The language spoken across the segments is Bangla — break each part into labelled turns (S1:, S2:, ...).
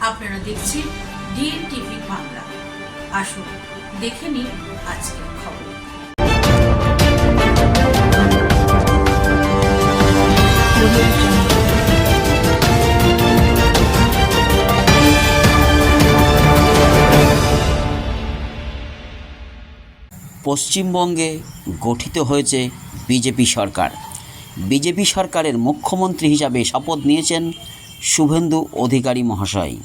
S1: আপনারা দেখছেন ডিএন টিভি বাংলা। আসুন দেখে নিন আজকের খবর।
S2: পশ্চিমবঙ্গে গঠিত হয়েছে বিজেপি সরকার। বিজেপি সরকারের মুখ্যমন্ত্রী হিসাবে শপথ নিয়েছেন শুভেন্দু অধিকারী মহাশয়।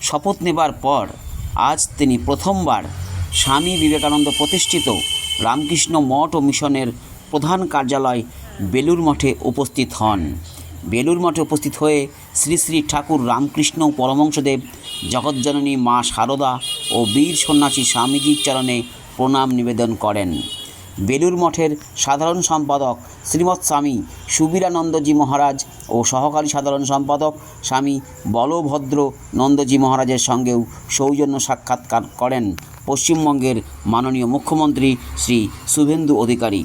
S2: শপথ নেবার পর আজ তিনি প্রথমবার স্বামী বিবেকানন্দ প্রতিষ্ঠিত রামকৃষ্ণ মঠ ও মিশনের প্রধান কার্যালয় বেলুড় মঠে উপস্থিত হন। বেলুড় মঠে উপস্থিত হয়ে শ্রী শ্রী ঠাকুর রামকৃষ্ণ পরমহংসদেব, জগজ্জননী মা শারদা ও বীর সন্ন্যাসী স্বামীজির চরণে প্রণাম নিবেদন করেন। বেলুড় মঠের সাধারণ সম্পাদক শ্রীমৎ স্বামী সুবীরানন্দজি মহারাজ ও সহকারী সাধারণ সম্পাদক স্বামী বলভদ্র নন্দজি মহারাজের সঙ্গেও সৌজন্য সাক্ষাৎকার করেন পশ্চিমবঙ্গের মাননীয় মুখ্যমন্ত্রী শ্রী শুভেন্দু অধিকারী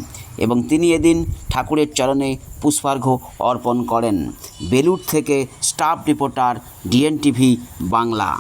S2: এবং তিনি এদিন ঠাকুরের চরণে পুষ্পার্ঘ্য অর্পণ করেন। বেলুড় থেকে staff reporter DN TV Bangla.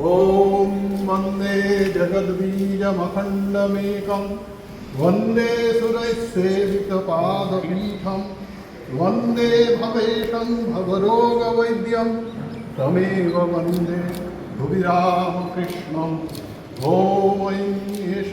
S3: ॐ वन्दे जगद्बीजमखण्डमेकं वन्दे सुरैस्सेवितपादपीठं वन्दे भवेशं भवरोगवैद्यं तमेव वन्दे भुवि रामकृष्णम्। ॐ ऐं एष